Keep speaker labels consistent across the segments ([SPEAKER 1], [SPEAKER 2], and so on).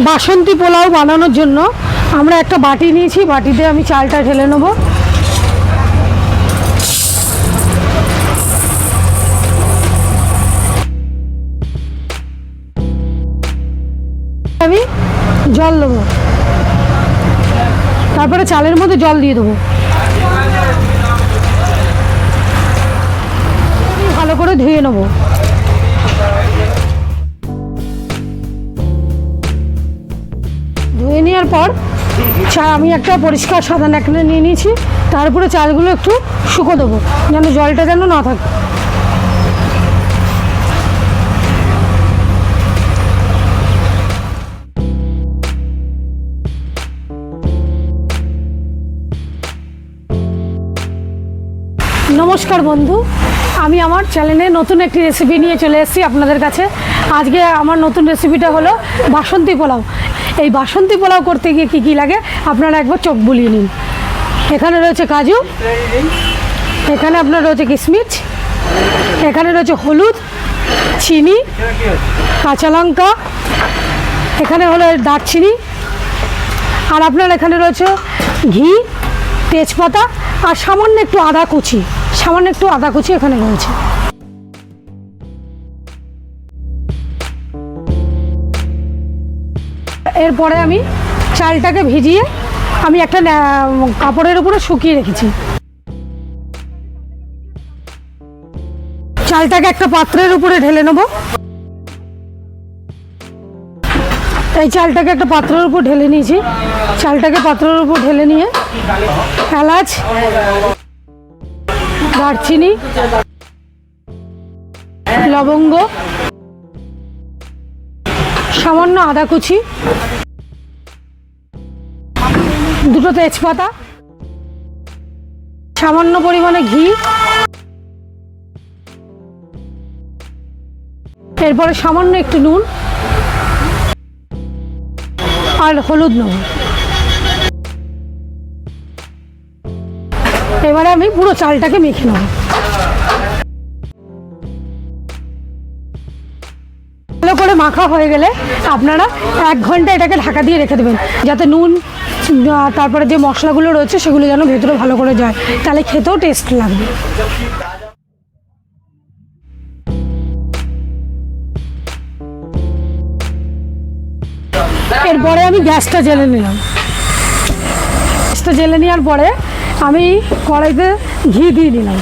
[SPEAKER 1] বাসন্তী পোলাও বানানোর জন্য আমরা একটা বাটি নিয়েছি, বাটিতে আমি চালটা ঢেলে নেব। আমি জল দেবো, তারপরে চালের মধ্যে জল দিয়ে দেবো, ভালো করে ধুয়ে নেবো। ধুয়ে নেওয়ার পর আমি একটা পরিষ্কার সাদা ন্যাকড়া নিয়ে নিয়েছি, তারপরে চালগুলো একটু শুকো দেবো যেন জলটা যেন না থাকে। নমস্কার বন্ধু, আমি আমার চ্যানেলে নতুন একটি রেসিপি নিয়ে চলে এসেছি আপনাদের কাছে। আজকে আমার নতুন রেসিপিটা হলো বাসন্তী পোলাও। এই বাসন্তী পোলাও করতে গিয়ে কী কী লাগে আপনারা একবার চোখ বুলিয়ে নিন। এখানে রয়েছে কাজু, এখানে আপনার রয়েছে কিশমিশ, এখানে রয়েছে হলুদ, চিনি, কাঁচা লঙ্কা, এখানে হলো দারচিনি, আর আপনার এখানে রয়েছে ঘি, তেজপাতা আর সামান্য একটু আদা কুচি, এখানে রয়েছে। এরপরে আমি চালটাকে ভিজিয়ে আমি একটা কাপড়ের উপরে শুকিয়ে রেখেছি। চালটাকে একটা পাত্রের উপরে ঢেলে নেব। এই চালটাকে একটা পাত্রের উপর ঢেলে নিয়েছি। চালটাকে পাত্রের উপর ঢেলে নিয়ে এলাচ, দারচিনি, লবঙ্গ, সামান্য আদা কুচি, দুটো তেজপাতা, সামান্য পরিমাণে ঘি, এরপরে সামান্য একটু নুন আর হলুদ নেব। এবারে আমি পুরো চালটাকে মেখে নেব। ভালো করে মাখা হয়ে গেলে আপনারা 1 ঘন্টা এটাকে ঢাকা দিয়ে রেখে দেবেন, যাতে নুন তারপরে যে মশলাগুলো রয়েছে সেগুলো যেন ভেতরে ভালো করে যায়, তাহলে খেতেও টেস্ট লাগবে। এরপরে আমি গ্যাসটা জ্বেলে নিলাম। গ্যাসটা জ্বেলে নেওয়ার পরে আমি কড়াইতে ঘি দিয়ে দিলাম।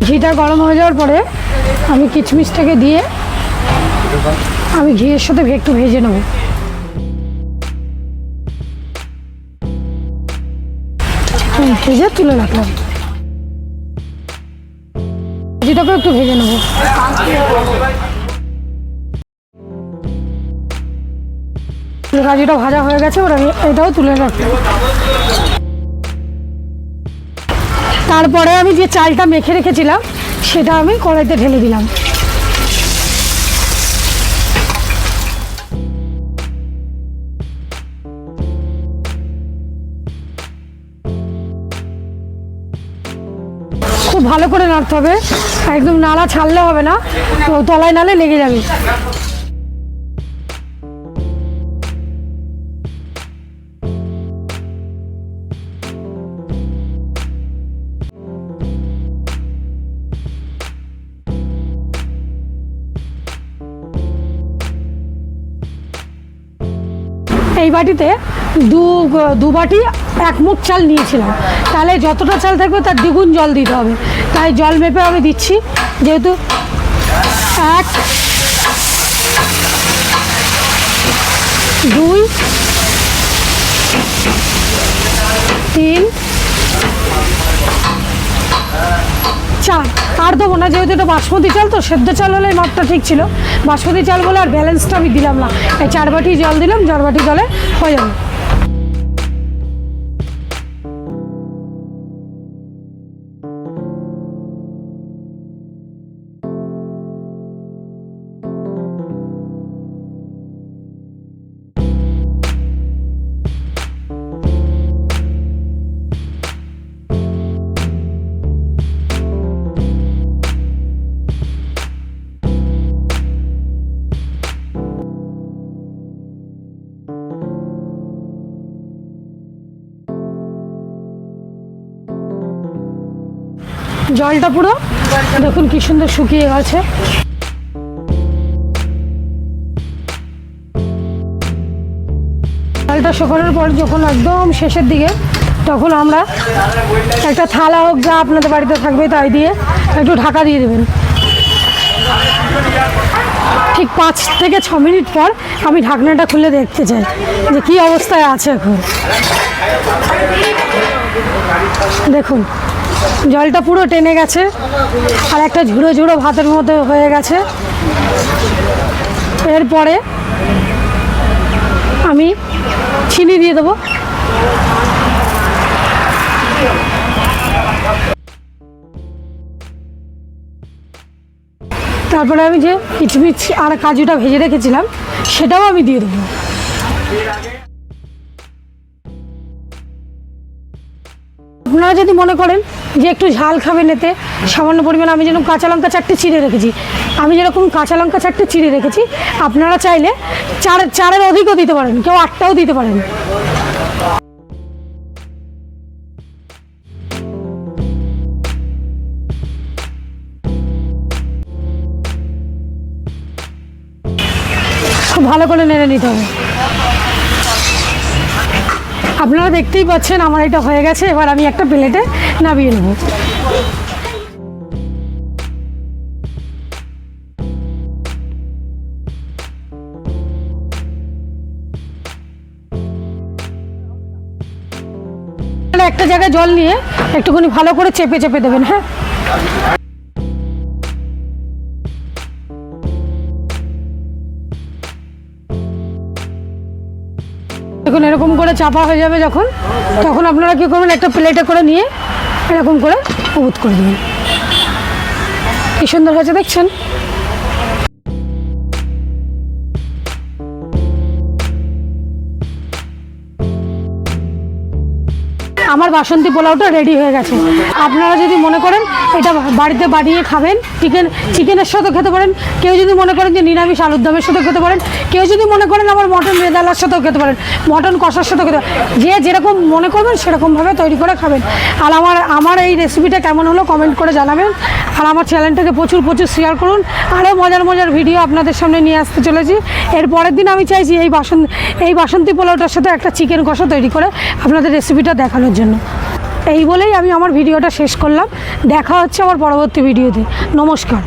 [SPEAKER 1] ঘিটা গরম হয়ে যাওয়ার পরে আমি কিশমিশটাকে দিয়ে আমি ঘিয়ের সাথে একটু ভেজে নেব। ভেজে তুলে রাখলাম। ঘিটাকে একটু ভেজে নেব। কাজুটা ভাজা হয়ে গেছে, ওর আমি এটাও তুলে রাখলাম। তারপরে আমি যে চালটা মেখে রেখেছিলাম সেটা আমি কড়াইতে ঢেলে দিলাম। খুব ভালো করে নাড়তে হবে, একদম নাড়া ছাড়লে হবে না, তলায় নালে লেগে যাবে। এই বাটিতে দু বাটি 1 মুঠ চাল নিয়েছিলাম, তাহলে যতটা চাল থাকবে তার দ্বিগুণ জল দিতে হবে। তাই জল মেপে আমি দিচ্ছি, যেহেতু 1, 2, 3, 4 আর দেবো না, যেহেতু এটা বাসমতি চাল তো, সেদ্ধ চাল হলে মাপটা ঠিক ছিল, বাসমতি চাল বলে আর ব্যালেন্সটা আমি দিলাম না। এই 4 বাটি জল দিলাম, 4 বাটি জলে হয়ে যাবে। জলটা পুরো দেখুন কি সুন্দর শুকিয়ে গেছে। জলটা শুকানোর পর যখন একদম শেষের দিকে, তখন আমরা একটা থালা হোক যা আপনাদের বাড়িতে থাকবে তাই দিয়ে একটু ঢাকা দিয়ে দেবেন। ঠিক 5 থেকে 6 মিনিট পর আমি ঢাকনাটা খুলে দেখতে চাই যে কী অবস্থায় আছে এখন। দেখুন জলটা পুরো টেনে গেছে আর একটা ঝুড়ো ঝুড়ো ভাতের মতো হয়ে গেছে। এরপরে আমি চিনি দিয়ে দেবো। তারপরে আমি যে কিচমিচ আর কাজুটা ভেজে রেখেছিলাম সেটাও আমি দিয়ে দেবো। আপনারা যদি মনে করেন যে একটু ঝাল খাবেন, এতে সামান্য পরিমাণ আমি যেরকম কাঁচা লঙ্কা 4টে চিড়ে রেখেছি, আপনারা চাইলে 4-এর অধিকও দিতে পারেন, কেউ 8টাও দিতে পারেন। খুব ভালো করে নেড়ে নিতে হবে। আপনারা দেখতেই পাচ্ছেন আমার এটা হয়ে গেছে। এবার আমি একটা প্লেটে নামিয়ে নেব। একটা জায়গায় জল নিয়ে একটুখানি ভালো করে চেপে চেপে দেবেন। হ্যাঁ, দেখুন এরকম করে চাপা হয়ে যাবে যখন, তখন আপনারা কী করবেন, একটা প্লেটে করে নিয়ে এরকম করে উবুত করে দেবেন। কি সুন্দর হয়েছে দেখছেন। আমার বাসন্তী পোলাওটা রেডি হয়ে গেছে। আপনারা যদি মনে করেন এটা বাড়িতে বানিয়ে খাবেন, চিকেনের সাথে খেতে পারেন, কেউ যদি মনে করেন যে নিরামিষ আলুর দমের সাথে খেতে পারেন, কেউ যদি মনে করেন আমার মটন রেজালার সাথেও খেতে পারেন, মটন কষার সাথেও খেতে পারেন, যে যেরকম মনে করবেন সেরকমভাবে তৈরি করে খাবেন। আর আমার এই রেসিপিটা কেমন হলো কমেন্ট করে জানাবেন। আর আমার চ্যানেলটাকে প্রচুর শেয়ার করুন। আরও মজার ভিডিও আপনাদের সামনে নিয়ে আসতে চলেছি। এর পরের দিন আমি চাইছি এই বাসন্তী পোলাওটার সাথে একটা চিকেন কষা তৈরি করে আপনাদের রেসিপিটা দেখানোর জন্য। এই বলেই আমি আমার ভিডিওটা শেষ করলাম। দেখা হচ্ছে আমার পরবর্তী ভিডিওতে। নমস্কার।